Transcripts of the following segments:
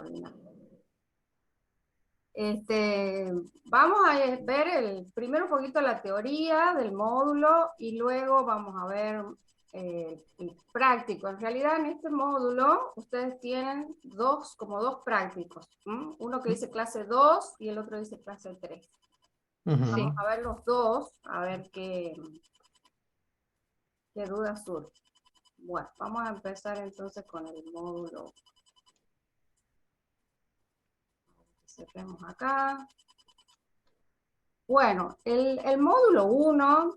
extraordinario. Vamos a ver primero un poquito la teoría del módulo y luego vamos a ver el práctico. En realidad en este módulo ustedes tienen como dos prácticos. Uno que dice clase 2 y el otro dice clase 3. Vamos a ver los dos, a ver qué dudas surgen. Bueno, vamos a empezar entonces con el módulo. Cerremos acá. Bueno, el módulo 1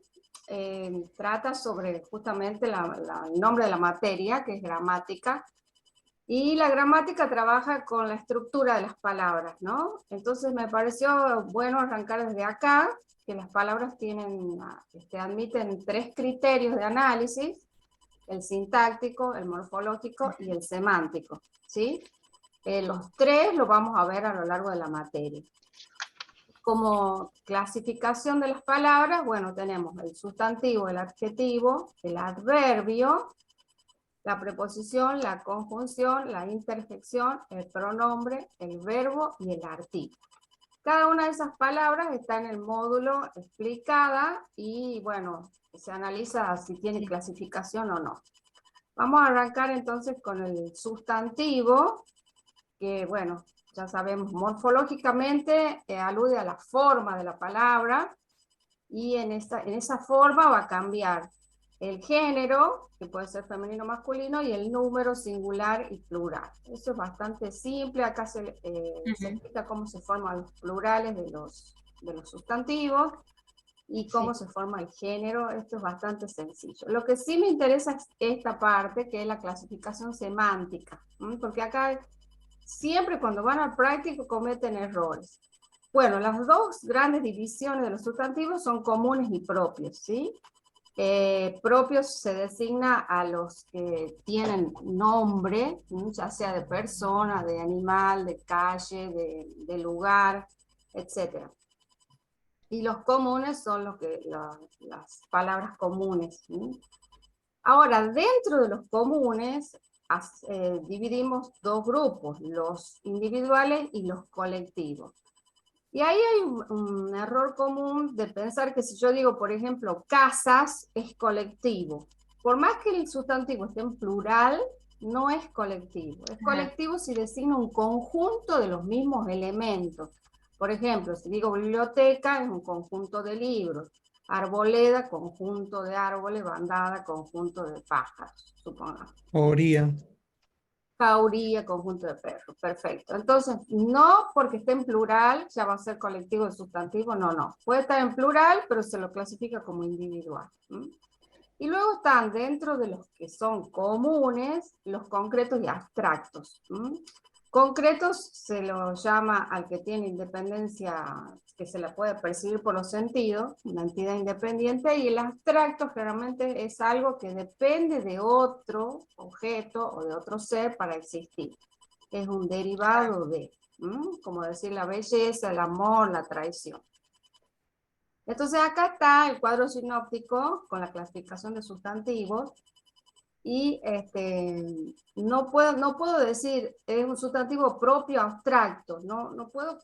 trata sobre justamente el nombre de la materia, que es gramática, y la gramática trabaja con la estructura de las palabras, ¿no? Entonces me pareció bueno arrancar desde acá, que las palabras admiten 3 criterios de análisis: el sintáctico, el morfológico y el semántico, ¿sí? Los 3 los vamos a ver a lo largo de la materia. Como clasificación de las palabras, bueno, tenemos el sustantivo, el adjetivo, el adverbio, la preposición, la conjunción, la interjección, el pronombre, el verbo y el artículo. Cada una de esas palabras está en el módulo explicada y, bueno, se analiza si tiene clasificación o no. Vamos a arrancar entonces con el sustantivo, que, bueno, ya sabemos, morfológicamente alude a la forma de la palabra, y en esa forma va a cambiar el género, que puede ser femenino o masculino, y el número singular y plural. Eso es bastante simple. Acá se explica cómo se forman los plurales de los sustantivos y cómo se forma el género. Esto es bastante sencillo. Lo que sí me interesa es esta parte, que es la clasificación semántica, porque acá siempre cuando van al práctico cometen errores. Bueno, las dos grandes divisiones de los sustantivos son comunes y propios, ¿sí? Propios se designa a los que tienen nombre, ya sea de persona, de animal, de calle, de lugar, etc. Y los comunes son las palabras comunes, ¿sí? Ahora, dentro de los comunes, dividimos dos grupos, los individuales y los colectivos. Y ahí hay un error común de pensar que si yo digo, por ejemplo, casas, es colectivo. Por más que el sustantivo esté en plural, no es colectivo. Es colectivo si designa un conjunto de los mismos elementos. Por ejemplo, si digo biblioteca, es un conjunto de libros. Arboleda, conjunto de árboles. Bandada, conjunto de pájaros, supongamos. Jauría. Jauría, conjunto de perros. Perfecto. Entonces, no porque esté en plural ya va a ser colectivo el sustantivo, no. Puede estar en plural, pero se lo clasifica como individual. Y luego están dentro de los que son comunes, los concretos y abstractos. Concretos se lo llama al que tiene independencia, que se la puede percibir por los sentidos, una entidad independiente, y el abstracto generalmente es algo que depende de otro objeto o de otro ser para existir. Es un derivado de, como decir la belleza, el amor, la traición. Entonces acá está el cuadro sinóptico con la clasificación de sustantivos. Y no puedo decir es un sustantivo propio abstracto, no puedo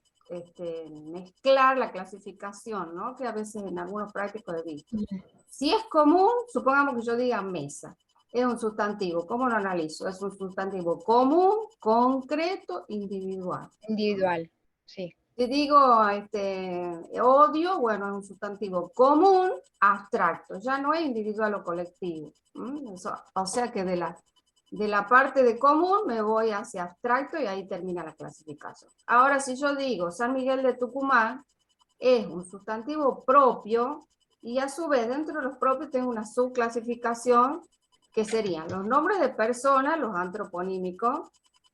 mezclar la clasificación, ¿no? Que a veces en algunos prácticos he visto. Si es común, supongamos que yo diga mesa, es un sustantivo. ¿Cómo lo analizo? Es un sustantivo común, concreto, individual. Individual, sí. Si digo odio, bueno, es un sustantivo común, abstracto, ya no es individual o colectivo. O sea que de la parte de común me voy hacia abstracto y ahí termina la clasificación. Ahora, si yo digo San Miguel de Tucumán, es un sustantivo propio y a su vez dentro de los propios tengo una subclasificación que serían los nombres de personas, los antroponímicos,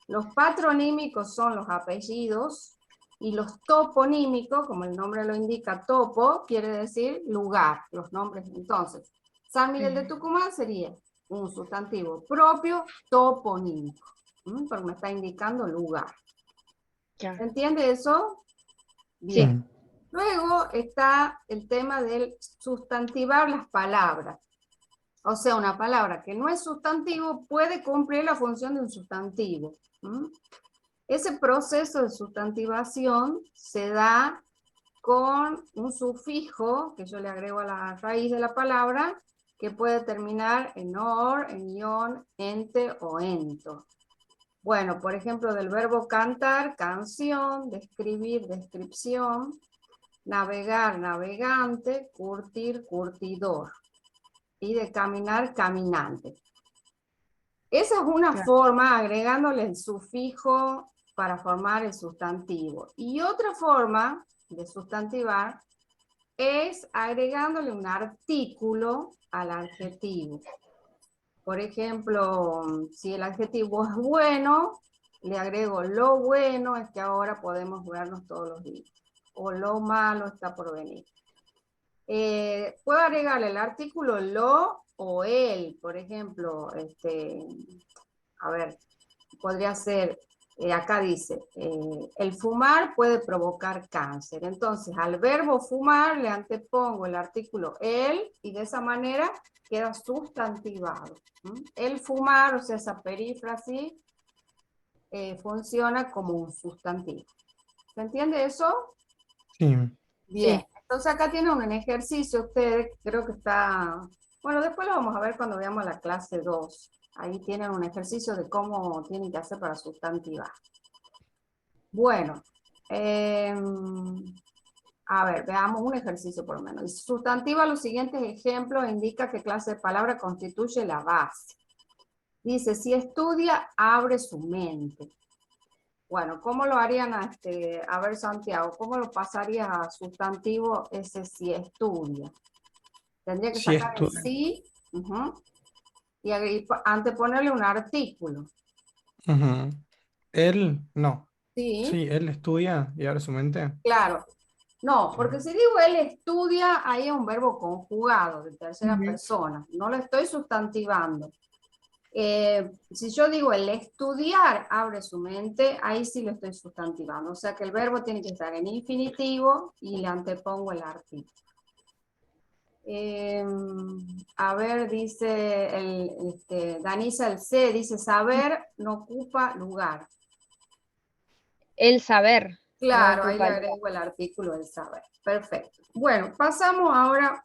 los patronímicos son los apellidos, y los toponímicos, como el nombre lo indica, topo, quiere decir lugar, los nombres. Entonces, San Miguel de Tucumán sería un sustantivo propio toponímico, porque me está indicando lugar. Ya. ¿Se entiende eso? Bien. Sí. Luego está el tema del sustantivar las palabras. O sea, una palabra que no es sustantivo puede cumplir la función de un sustantivo. Ese proceso de sustantivación se da con un sufijo que yo le agrego a la raíz de la palabra, que puede terminar en or, en ion, ente o ento. Bueno, por ejemplo, del verbo cantar, canción, describir, descripción, navegar, navegante, curtir, curtidor, y de caminar, caminante. Esa es una Claro. forma, agregándole el sufijo para formar el sustantivo. Y otra forma de sustantivar es agregándole un artículo al adjetivo. Por ejemplo, si el adjetivo es bueno, le agrego lo bueno es que ahora podemos vernos todos los días. O lo malo está por venir. Puedo agregarle el artículo lo o el. Por ejemplo, a ver, podría ser, acá dice, el fumar puede provocar cáncer. Entonces, al verbo fumar le antepongo el artículo el y de esa manera queda sustantivado. El fumar, o sea, esa perífrasis, funciona como un sustantivo. ¿Se entiende eso? Sí. Bien. Sí. Entonces acá tienen un ejercicio, ustedes, creo que está, bueno, después lo vamos a ver cuando veamos la clase 2. Ahí tienen un ejercicio de cómo tienen que hacer para sustantivar. Bueno, a ver, veamos un ejercicio por lo menos. Sustantiva los siguientes ejemplos, indica qué clase de palabra constituye la base. Dice, si estudia, abre su mente. Bueno, ¿cómo lo harían a ver, Santiago? ¿Cómo lo pasarías a sustantivo ese si estudia? Tendría que Si sacar el estudia. sí y anteponerle un artículo. Él, no. Sí, Sí, él estudia y abre su mente. claro. No, porque si digo él estudia, ahí es un verbo conjugado de tercera Ujú. persona. No lo estoy sustantivando. Si yo digo el estudiar abre su mente, ahí sí lo estoy sustantivando. O sea que el verbo tiene que estar en infinitivo y le antepongo el artículo. A ver, dice Danisa el C, dice saber no ocupa lugar. El saber no Claro, ahí le ocupa lugar. agrego el artículo del saber. Perfecto. Bueno, pasamos ahora.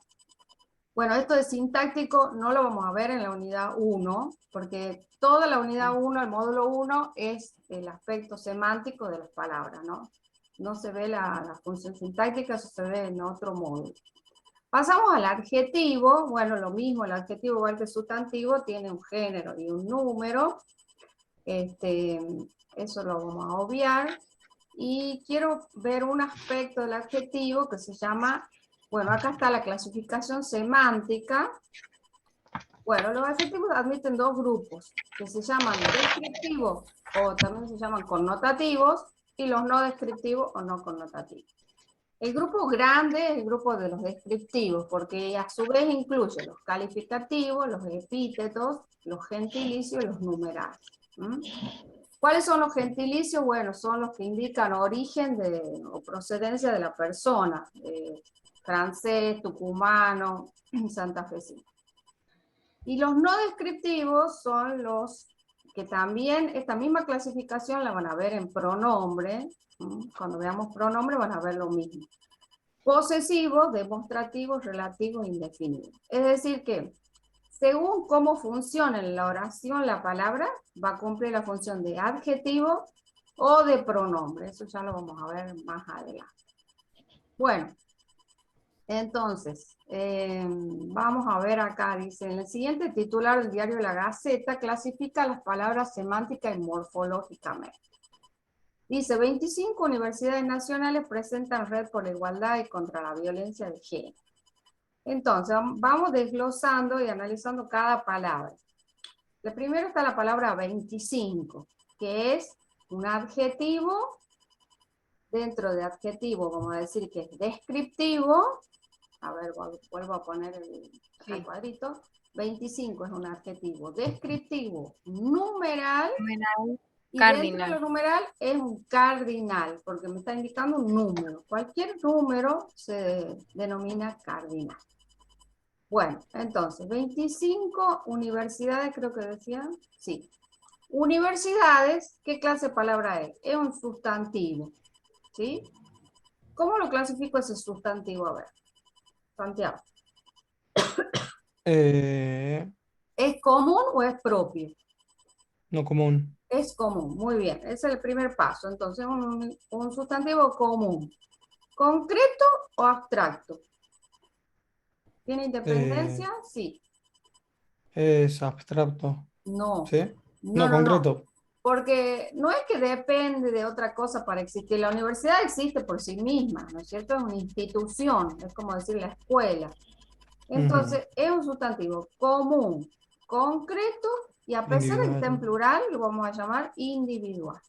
Bueno, esto de sintáctico no lo vamos a ver en la unidad 1, porque toda la unidad 1, el módulo 1, es el aspecto semántico de las palabras, ¿no? No se ve la función sintáctica, eso se ve en otro módulo. Pasamos al adjetivo. Bueno, lo mismo, el adjetivo igual que el sustantivo tiene un género y un número. Eso lo vamos a obviar. Y quiero ver un aspecto del adjetivo que se llama, bueno, acá está la clasificación semántica. Bueno, los adjetivos admiten dos grupos, que se llaman descriptivos o también se llaman connotativos, y los no descriptivos o no connotativos. El grupo grande es el grupo de los descriptivos, porque a su vez incluye los calificativos, los epítetos, los gentilicios y los numerales. ¿Cuáles son los gentilicios? Bueno, son los que indican origen o procedencia de la persona, francés, tucumano, santafesino. Y los no descriptivos son los que también, esta misma clasificación la van a ver en pronombre. Cuando veamos pronombre van a ver lo mismo. Posesivos, demostrativos, relativos, indefinidos. Es decir que, según cómo funciona en la oración la palabra, va a cumplir la función de adjetivo o de pronombre. Eso ya lo vamos a ver más adelante. Bueno, entonces, vamos a ver acá, dice, en el siguiente titular del diario La Gaceta clasifica las palabras semántica y morfológicamente. Dice, 25 universidades nacionales presentan red por la igualdad y contra la violencia de género. Entonces, vamos desglosando y analizando cada palabra. De primero está la palabra 25, que es un adjetivo. Dentro de adjetivo vamos a decir que es descriptivo. A ver, vuelvo a poner el cuadrito. 25 es un adjetivo descriptivo numeral. Numeral, Y dentro de cardinal. lo numeral es un cardinal, porque me está indicando un número. Cualquier número se denomina cardinal. Bueno, entonces, 25 universidades creo que decían, sí. Universidades, ¿qué clase de palabra es? Es un sustantivo, ¿sí? ¿Cómo lo clasifico ese sustantivo? A ver, Santiago. Eh, ¿Es común o es propio? no común. Es común, muy bien. Ese es el primer paso. Entonces, un sustantivo común. ¿Concreto o abstracto? ¿Tiene Eh, independencia? Sí. es abstracto. No. ¿Sí? No, No, no, no. concreto. Porque no es que depende de otra cosa para existir. La universidad existe por sí misma, ¿no es cierto? Es una institución, es como decir la escuela. Ujú. Entonces, es un sustantivo común, concreto, y a pesar de que está en Individual. plural, lo vamos a llamar individual.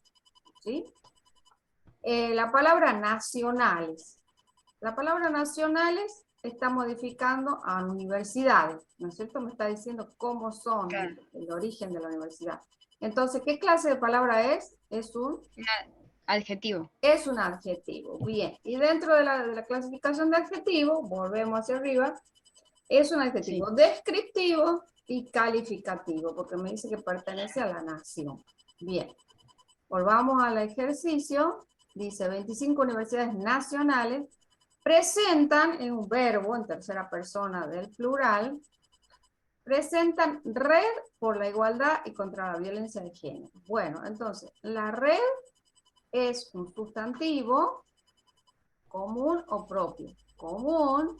¿Sí? La palabra nacionales. La palabra nacionales está modificando a universidades, ¿no es cierto? Me está diciendo cómo son, Claro. el origen de la universidad. Entonces, ¿qué clase de palabra es? Adjetivo. Es un adjetivo. Bien. Y dentro de la clasificación de adjetivo, volvemos hacia arriba, es un Sí. adjetivo descriptivo y calificativo, porque me dice que pertenece a la nación. Bien. Volvamos al ejercicio. Dice, 25 universidades nacionales presentan, en un verbo en tercera persona del plural, presentan red por la igualdad y contra la violencia de género. Bueno, entonces, la red es un sustantivo común o propio. Común,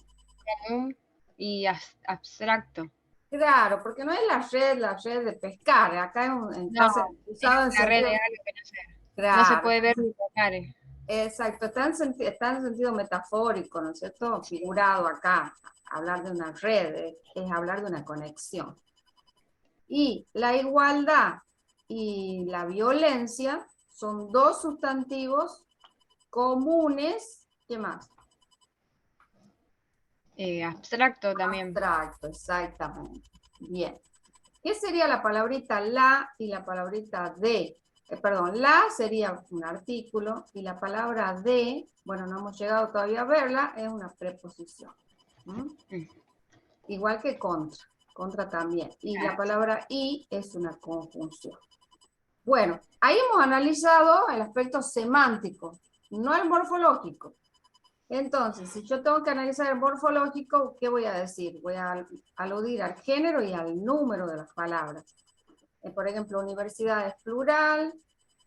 Común y abstracto. claro, porque no es la red de pescar. Acá No, está es usado en una red de sentido, algo que no se claro, puede ver ni tocar. exacto, está en sentido metafórico, ¿no es cierto? Figurado acá. Hablar de una red es hablar de una conexión. Y la igualdad y la violencia son dos sustantivos comunes. ¿Qué más? Abstracto también. Abstracto, exactamente. Bien. ¿Qué sería la palabrita la y la palabrita de? Perdón, la sería un artículo y la palabra de, bueno, no hemos llegado todavía a verla, es una preposición. ¿Mm? Igual que contra, contra también. Y la palabra y es una conjunción. Bueno, ahí hemos analizado el aspecto semántico, no el morfológico. Entonces, si yo tengo que analizar el morfológico, ¿qué voy a decir? Voy a aludir al género y al número de las palabras. Por ejemplo, universidad es plural,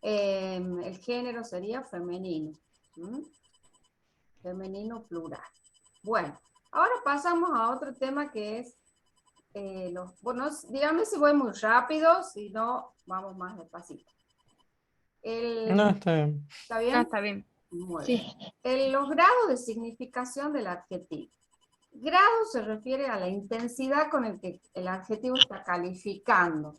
el género sería femenino. ¿Mm? Femenino plural. Bueno, ahora pasamos a otro tema que es bueno, dígame si voy muy rápido, si no, vamos más despacito. No, está bien. ¿Está No, bien? está bien. Muy Sí. bien. Los grados de significación del adjetivo. Grado se refiere a la intensidad con el que el adjetivo está calificando.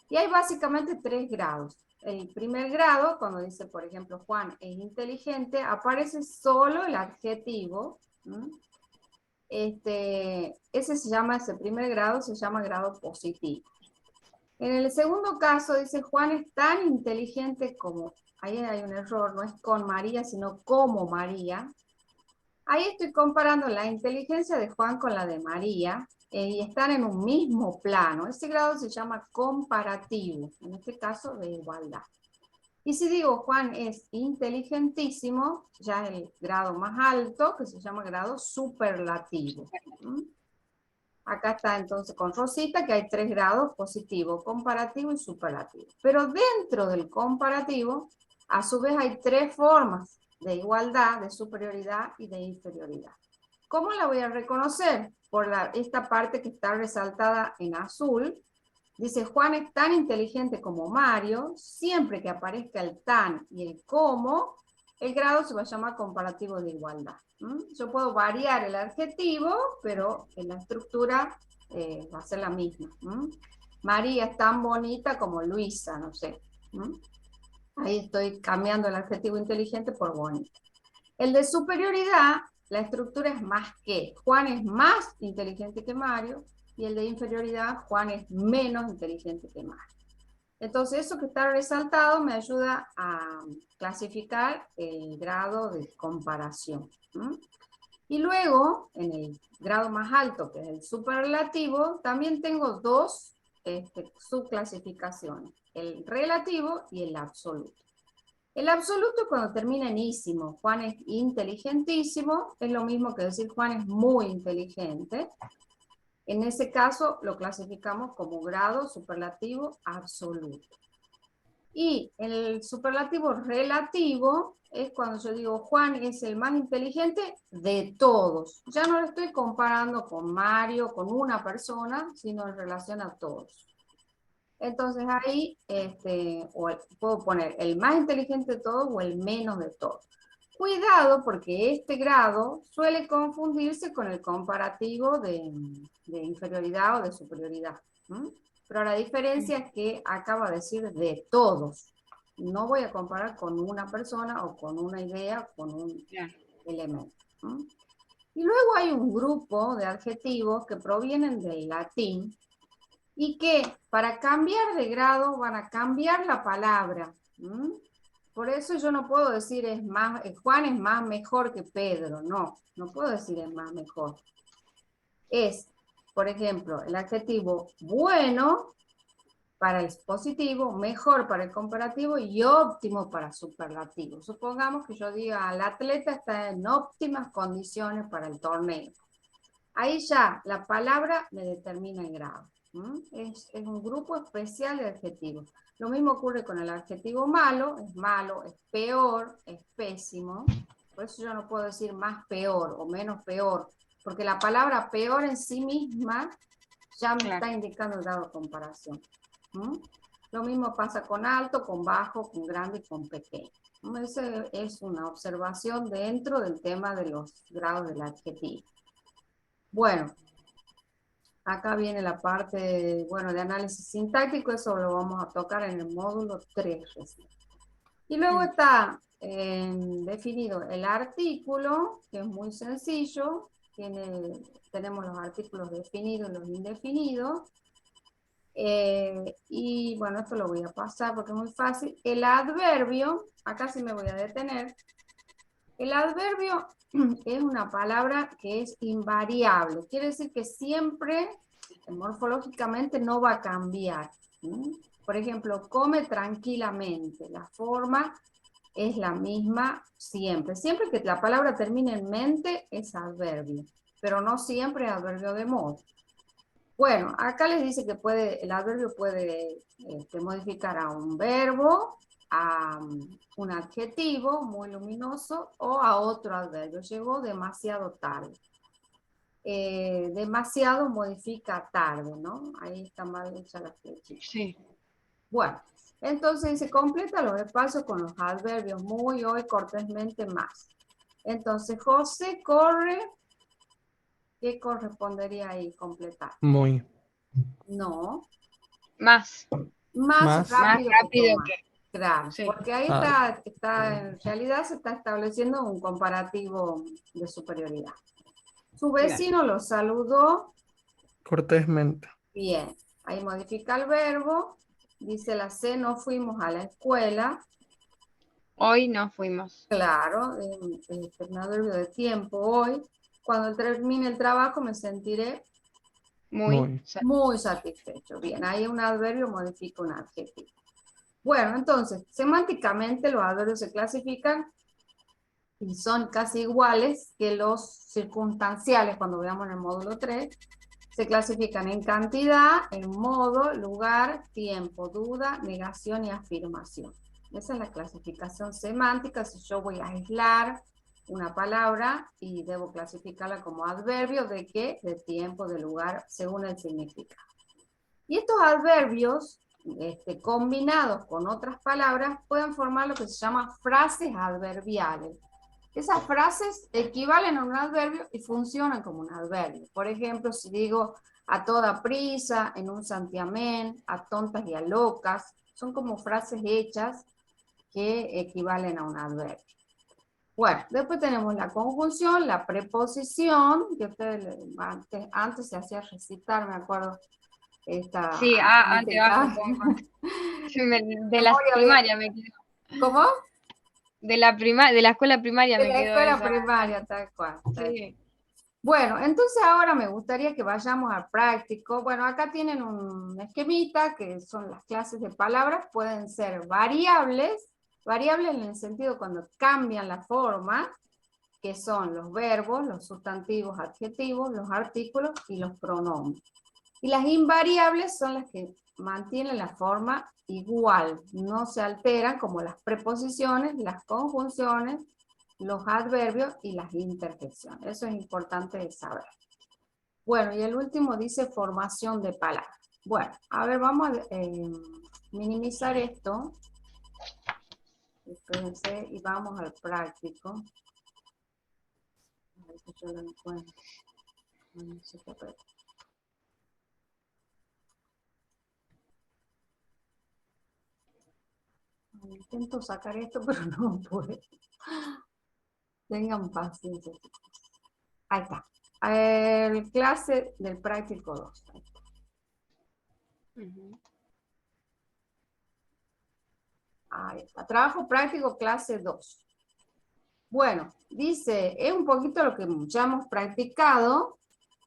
Y hay básicamente 3 grados. El primer grado, cuando dice, por ejemplo, Juan es inteligente, aparece solo el adjetivo. Ese primer grado se llama grado positivo. En el segundo caso dice, Juan es tan inteligente como, ahí hay un error, no es con María, sino como María. Ahí estoy comparando la inteligencia de Juan con la de María y están en un mismo plano. Ese grado se llama comparativo, en este caso de igualdad. Y si digo Juan es inteligentísimo, ya es el grado más alto, que se llama grado superlativo. Acá está entonces con Rosita que hay 3 grados, positivo, comparativo y superlativo. Pero dentro del comparativo, a su vez hay 3 formas de igualdad, de superioridad y de inferioridad. ¿Cómo la voy a reconocer? Por esta parte que está resaltada en azul. Dice, Juan es tan inteligente como Mario. Siempre que aparezca el tan y el como, el grado se va a llamar comparativo de igualdad. Yo puedo variar el adjetivo, pero en la estructura va a ser la misma. María es tan bonita como Luisa, no sé. Ahí estoy cambiando el adjetivo inteligente por bonita. El de superioridad, la estructura es más que. Juan es más inteligente que Mario, y el de inferioridad, Juan es menos inteligente que Mario. Entonces, eso que está resaltado me ayuda a clasificar el grado de comparación. Y luego, en el grado más alto, que es el superlativo, también tengo 2 subclasificaciones. el relativo y el absoluto. El absoluto es cuando termina en ísimo. Juan es inteligentísimo, es lo mismo que decir Juan es muy inteligente. En ese caso lo clasificamos como grado superlativo absoluto. Y el superlativo relativo es cuando yo digo Juan es el más inteligente de todos. Ya no lo estoy comparando con Mario, con una persona, sino en relación a todos. Entonces ahí puedo poner el más inteligente de todos o el menos de todos. Cuidado porque este grado suele confundirse con el comparativo de inferioridad o de superioridad. Pero la diferencia es que acaba de decir de todos. No voy a comparar con una persona o con una idea o con un elemento. Y luego hay un grupo de adjetivos que provienen del latín y que para cambiar de grado van a cambiar la palabra. Por eso yo no puedo decir Juan es más mejor que Pedro. No puedo decir es más mejor. Es, por ejemplo, el adjetivo bueno para el positivo, mejor para el comparativo y óptimo para superlativo. Supongamos que yo diga, el atleta está en óptimas condiciones para el torneo. Ahí ya la palabra me determina el grado. Es un grupo especial de adjetivos. Lo mismo ocurre con el adjetivo malo, es peor, es pésimo. Por eso yo no puedo decir más peor o menos peor, porque la palabra peor en sí misma ya me está indicando el grado de comparación. Lo mismo pasa con alto, con bajo, con grande y con pequeño. Esa es una observación dentro del tema de los grados del adjetivo. Bueno, acá viene la parte, de análisis sintáctico, eso lo vamos a tocar en el módulo 3 recién. Y luego está definido el artículo, que es muy sencillo, tenemos los artículos definidos y los indefinidos. Y bueno, esto lo voy a pasar porque es muy fácil. El adverbio, acá sí me voy a detener. El adverbio es una palabra que es invariable. Quiere decir que siempre, morfológicamente, no va a cambiar. Por ejemplo, come tranquilamente. La forma es la misma siempre. Siempre que la palabra termine en mente es adverbio, pero no siempre es adverbio de modo. Bueno, acá les dice que el adverbio puede modificar a un verbo, a un adjetivo muy luminoso o a otro adverbio. Llegó demasiado tarde. Demasiado modifica tarde, ¿no? Ahí está mal hecha la flechita. Sí. Bueno, entonces se completa los espacios con los adverbios muy, hoy, cortésmente, más. Entonces, José corre. ¿Qué correspondería ahí completar? Muy. No. Más Más rápido rápido que. Claro, Sí. porque ahí en realidad se está estableciendo un comparativo de superioridad. Su vecino lo saludó. Cortésmente. Bien, ahí modifica el verbo. Dice la C, no fuimos a la escuela. Hoy no fuimos. Claro, un adverbio de tiempo hoy. Cuando termine el trabajo me sentiré muy satisfecho. Bien, ahí un adverbio modifica un adjetivo. Bueno, entonces, semánticamente los adverbios se clasifican y son casi iguales que los circunstanciales cuando veamos en el módulo 3. Se clasifican en cantidad, en modo, lugar, tiempo, duda, negación y afirmación. Esa es la clasificación semántica. Si yo voy a aislar una palabra y debo clasificarla como adverbio, ¿de qué? De tiempo, de lugar, según el significado. Y estos adverbios, combinados con otras palabras, pueden formar lo que se llama frases adverbiales. Esas frases equivalen a un adverbio y funcionan como un adverbio. Por ejemplo, si digo a toda prisa, en un santiamén, a tontas y a locas, son como frases hechas que equivalen a un adverbio. Bueno, después tenemos la conjunción, la preposición, que ustedes antes se hacía recitar, me acuerdo. Sí, antes bajo un poco. De la primaria me quedo. ¿Cómo? De la escuela primaria me quedo. De la escuela primaria, tal cual. Sí. Bueno, entonces ahora me gustaría que vayamos al práctico. Bueno, acá tienen un esquemita que son las clases de palabras. Pueden ser variables, variables en el sentido cuando cambian la forma, que son los verbos, los sustantivos, adjetivos, los artículos y los pronombres. Y las invariables son las que mantienen la forma igual, no se alteran, como las preposiciones, las conjunciones, los adverbios y las interjecciones. Eso es importante de saber. Bueno, y el último dice formación de palabras. Bueno, a ver, vamos a minimizar esto. Espérense y vamos al práctico. A ver que yo lo encuentro. No sé qué apretar. Intento sacar esto, pero no puedo. Tengan paciencia. Ahí está. El clase del práctico 2. Ahí está. Trabajo práctico clase 2. Bueno, dice, es un poquito lo que ya hemos practicado.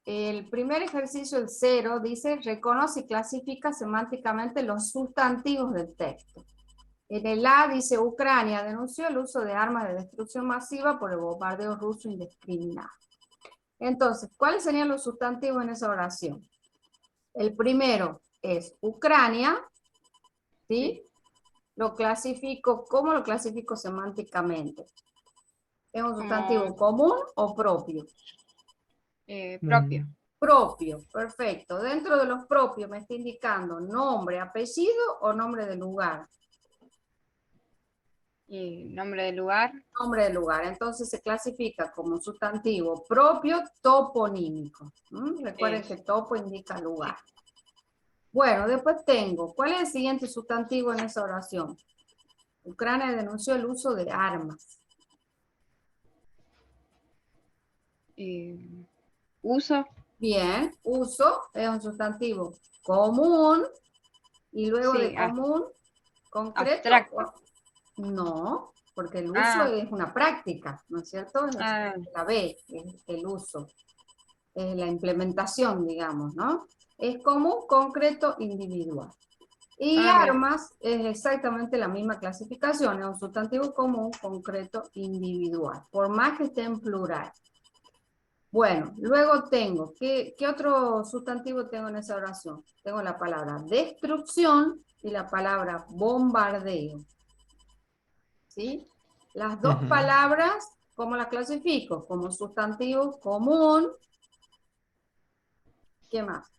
El primer ejercicio, el 0, dice, reconoce y clasifica semánticamente los sustantivos del texto. En el A dice, Ucrania denunció el uso de armas de destrucción masiva por el bombardeo ruso indiscriminado. Entonces, ¿cuáles serían los sustantivos en esa oración? El primero es Ucrania, ¿sí? Lo clasifico, ¿cómo lo clasifico semánticamente? ¿Es un sustantivo común o propio? Propio. Propio, perfecto. Dentro de los propios me está indicando nombre, apellido o nombre de lugar. Y nombre del lugar. Nombre del lugar. Entonces se clasifica como sustantivo propio toponímico. Recuerden que topo indica lugar. Bueno, después tengo, ¿cuál es el siguiente sustantivo en esa oración? Ucrania denunció el uso de armas. Uso. Bien, uso es un sustantivo común y luego de común, concreto. Abstracto. No, porque el uso es una práctica, ¿no es cierto? La B, es el uso, es la implementación, digamos, ¿no? Es común, concreto, individual. Y armas es exactamente la misma clasificación, es un sustantivo común, concreto, individual, por más que esté en plural. Bueno, luego tengo, ¿qué otro sustantivo tengo en esa oración? Tengo la palabra destrucción y la palabra bombardeo. ¿Sí? Las dos palabras, ¿cómo las clasifico? Como sustantivo común. ¿Qué más?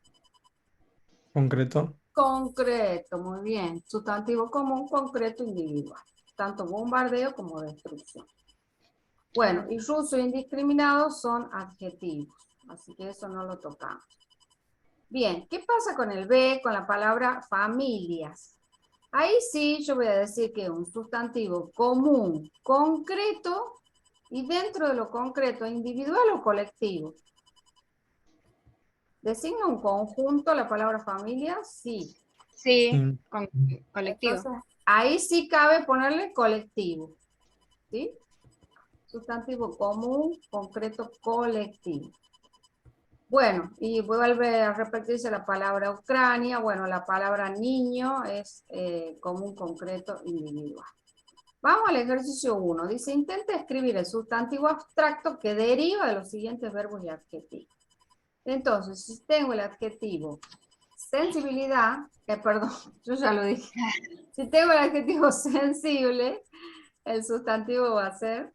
Concreto. Concreto, muy bien. Sustantivo común, concreto, individual. Tanto bombardeo como destrucción. Bueno, y ruso indiscriminado son adjetivos. Así que eso no lo tocamos. Bien, ¿qué pasa con el B, con la palabra familias? Ahí sí yo voy a decir que es un sustantivo común, concreto, y dentro de lo concreto, individual o colectivo. ¿Designa un conjunto la palabra familia? Sí. Sí, colectivo. Entonces, ahí sí cabe ponerle colectivo. ¿Sí? Sustantivo común, concreto, colectivo. Bueno, y vuelve a repetirse la palabra Ucrania. Bueno, la palabra niño es común, concreto, individual. Vamos al ejercicio 1. Dice, intenta escribir el sustantivo abstracto que deriva de los siguientes verbos y adjetivos. Entonces, si tengo el adjetivo sensibilidad, perdón, yo ya lo dije. Si tengo el adjetivo sensible, el sustantivo va a ser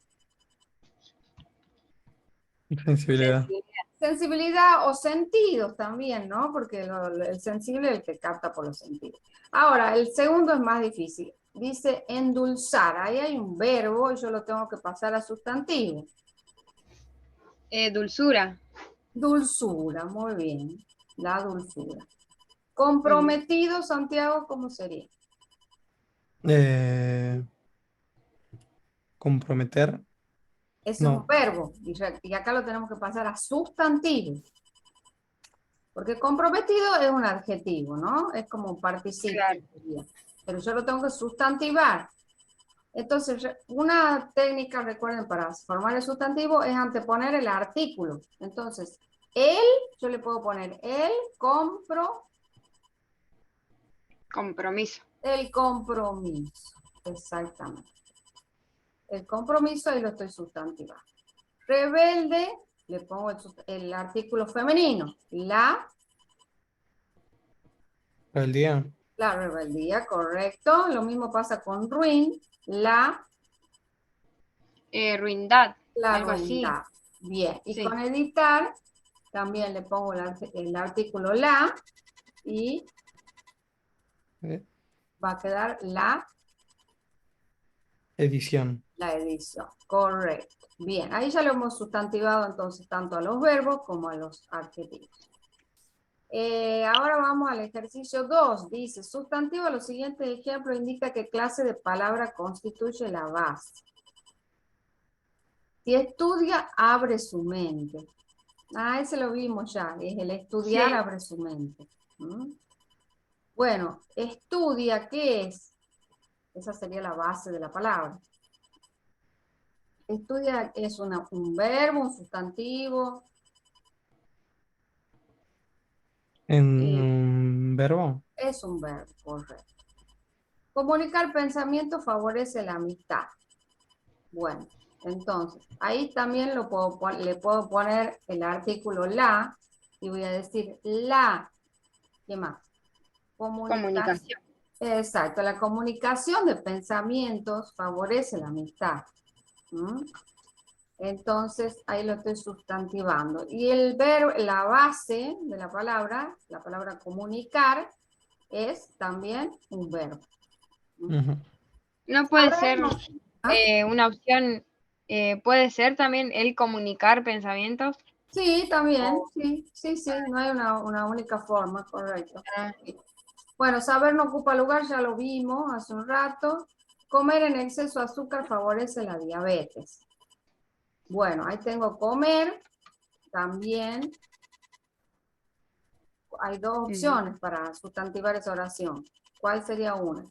Sensibilidad. sensibilidad o sentidos también, ¿no? Porque el sensible es el que capta por los sentidos. Ahora, el segundo es más difícil. Dice endulzar. Ahí hay un verbo y yo lo tengo que pasar a sustantivo. Dulzura. Dulzura, muy bien. La dulzura. Comprometido, Santiago, ¿cómo sería? Comprometer. Es No. un verbo y acá lo tenemos que pasar a sustantivo. Porque comprometido es un adjetivo, ¿no? Es como participio. Claro. Pero yo lo tengo que sustantivar. Entonces, una técnica, recuerden, para formar el sustantivo es anteponer el artículo. Entonces, yo le puedo poner Compromiso. el compromiso. Exactamente. El compromiso, ahí lo estoy sustantivando. Rebelde, le pongo el artículo femenino. Rebeldía. La rebeldía, correcto. Lo mismo pasa con ruin, Ruindad. la Algo así. ruindad. Bien. Y Sí. con editar, también le pongo el artículo la y va a quedar la Edición. edición. Correcto. Bien, ahí ya lo hemos sustantivado entonces tanto a los verbos como a los adjetivos. Ahora vamos al ejercicio 2. Dice, sustantivo a los siguientes ejemplos indica qué clase de palabra constituye la base. Si estudia, abre su mente. Ese lo vimos ya, es el estudiar, Sí. abre su mente. Bueno, estudia, ¿qué es? Esa sería la base de la palabra. Estudia es un verbo, un sustantivo. ¿En un verbo? Es un verbo, correcto. Comunicar pensamiento favorece la amistad. Bueno, entonces, ahí también le puedo poner el artículo la y voy a decir la, ¿qué más? Comunicación. Exacto, la comunicación de pensamientos favorece la amistad. Entonces, ahí lo estoy sustantivando. Y el verbo, la base de la palabra comunicar, es también un verbo. No puede ser una opción, puede ser también el comunicar pensamientos. Sí, también, sí, no hay una única forma, correcto. Bueno, saber no ocupa lugar, ya lo vimos hace un rato. Comer en exceso de azúcar favorece la diabetes. Bueno, ahí tengo comer, también. Hay dos opciones para sustantivar esa oración. ¿Cuál sería una?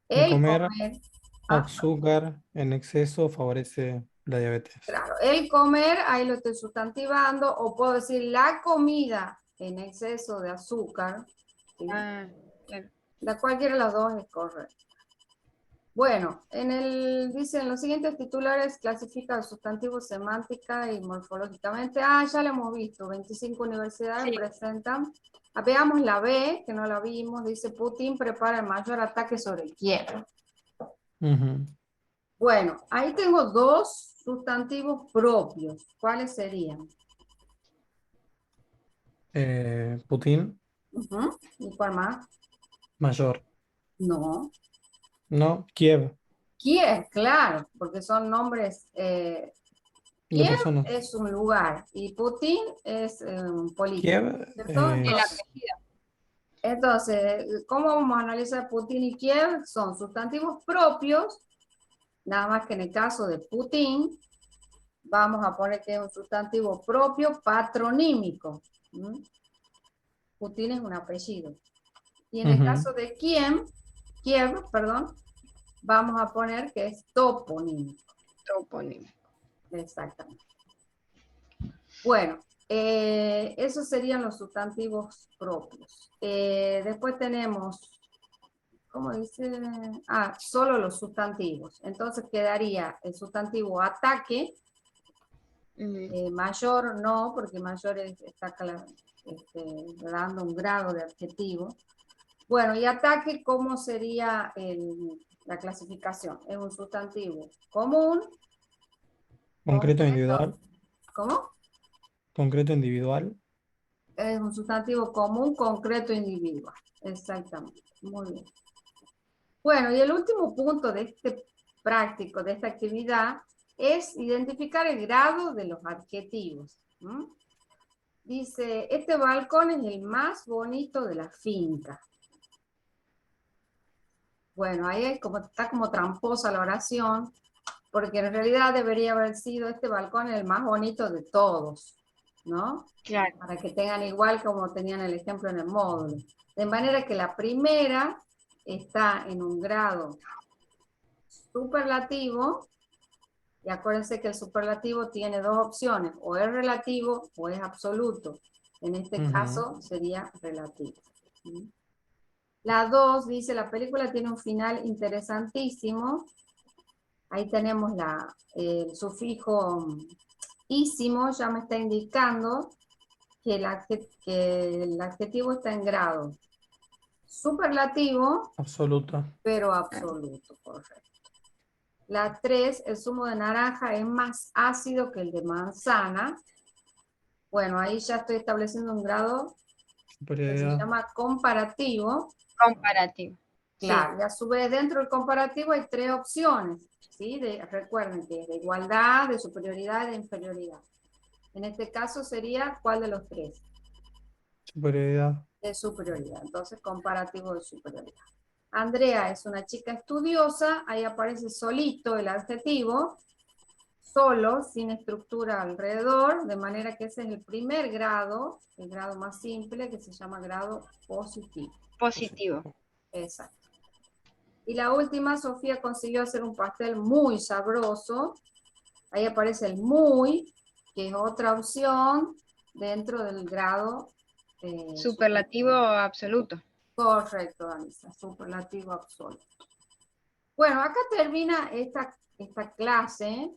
El Comer comer. azúcar en exceso favorece la diabetes. Claro, el comer, ahí lo estoy sustantivando, o puedo decir la comida en exceso de azúcar. ¿Sí? Claro. Cualquiera de los dos es correcto. Bueno, dice en los siguientes titulares clasifica los sustantivos semántica y morfológicamente. Ya lo hemos visto, 25 universidades presentan. Veamos la B, que no la vimos, dice Putin prepara el mayor ataque sobre Kiev. Bueno, ahí tengo dos sustantivos propios. ¿Cuáles serían? Putin. ¿Y cuál más? Mayor. No. No, Kiev. Kiev, claro, porque son nombres. De Kiev personas. es un lugar y Putin es un político. Kiev. El apellido. Entonces, ¿cómo vamos a analizar Putin y Kiev? Son sustantivos propios, nada más que en el caso de Putin, vamos a poner que es un sustantivo propio patronímico. Putin es un apellido. Y en el caso de Kiev, vamos a poner que es toponímico. Toponímico. Exactamente. Bueno, esos serían los sustantivos propios. Después tenemos, ¿cómo dice? Solo los sustantivos. Entonces quedaría el sustantivo ataque, mayor no, porque mayor está dando un grado de adjetivo. Bueno, y ataque, ¿cómo sería la clasificación? Es un sustantivo común. Concreto individual. ¿Cómo? Concreto individual. Es un sustantivo común, concreto, individual. Exactamente. Muy bien. Bueno, y el último punto de este práctico, de esta actividad, es identificar el grado de los adjetivos. Dice, este balcón es el más bonito de la finca. Bueno, ahí está como tramposa la oración, porque en realidad debería haber sido este balcón el más bonito de todos, ¿no? Claro. Para que tengan igual como tenían el ejemplo en el módulo. De manera que la primera está en un grado superlativo, y acuérdense que el superlativo tiene dos opciones, o es relativo o es absoluto. En este caso sería relativo. La 2 dice, la película tiene un final interesantísimo. Ahí tenemos el sufijo ísimo, ya me está indicando que el adjetivo está en grado superlativo, Absoluto. pero absoluto, correcto. La 3, el zumo de naranja es más ácido que el de manzana. Bueno, ahí ya estoy estableciendo un grado que se llama comparativo. Comparativo. Claro, y a su vez dentro del comparativo hay 3 opciones, ¿sí? Recuerden que es de igualdad, de superioridad y de inferioridad. En este caso sería, ¿cuál de los 3? Superioridad. De superioridad, entonces comparativo de superioridad. Andrea es una chica estudiosa, ahí aparece solito el adjetivo, solo, sin estructura alrededor, de manera que ese es el primer grado, el grado más simple, que se llama grado positivo. Positivo. Exacto. Y la última, Sofía consiguió hacer un pastel muy sabroso. Ahí aparece el muy, que es otra opción dentro del grado superlativo absoluto. Correcto, Anisa, superlativo absoluto. Bueno, acá termina esta clase.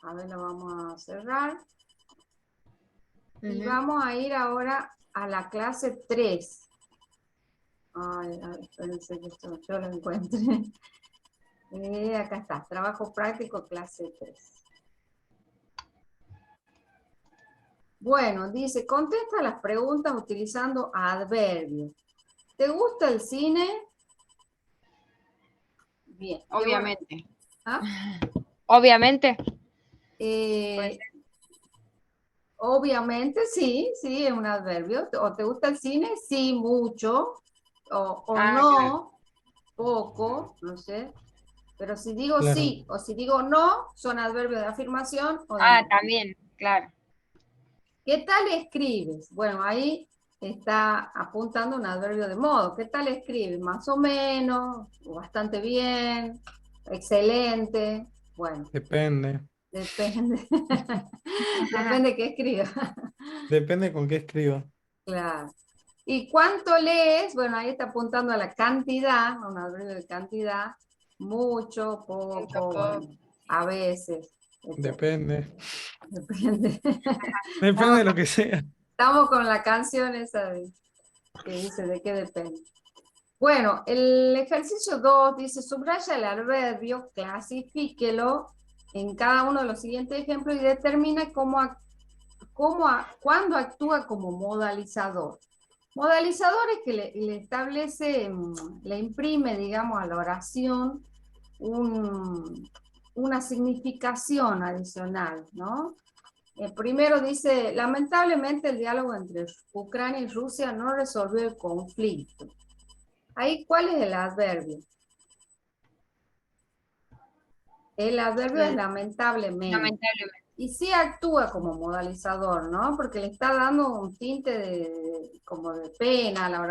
A ver, la vamos a cerrar. Y vamos a ir ahora a la clase 3. Ay, espérense que yo lo encuentre. Acá está, trabajo práctico, clase 3. Bueno, dice, contesta las preguntas utilizando adverbios. ¿Te gusta el cine? Bien. Obviamente. ¿Ah? Obviamente. Obviamente, sí, es un adverbio. ¿O te gusta el cine? Sí, mucho. O no, claro. Poco, no sé. Pero si digo claro. Sí o si digo no, son adverbios de afirmación o de también, claro. ¿Qué tal escribes? Bueno, ahí está apuntando un adverbio de modo. ¿Qué tal escribes? Más o menos, o bastante bien, excelente. Bueno. Depende. Depende. Depende qué escriba. Depende con qué escriba. Claro. ¿Y cuánto lees? Bueno, ahí está apuntando a la cantidad, un adverbio de cantidad. Mucho, poco, bueno, a veces. Etc. Depende. Depende. Depende de lo que sea. Estamos con la canción esa que dice de qué depende. Bueno, el ejercicio 2 dice, subraya el adverbio, clasifíquelo en cada uno de los siguientes ejemplos y determina cuándo actúa como modalizador. Modalizador es que le establece, le imprime, digamos, a la oración una significación adicional, ¿no? Primero dice, lamentablemente el diálogo entre Ucrania y Rusia no resolvió el conflicto. Ahí, ¿cuál es el adverbio? El adverbio es lamentablemente. Lamentablemente. Y sí actúa como modalizador, ¿no? Porque le está dando un tinte como de pena a la hora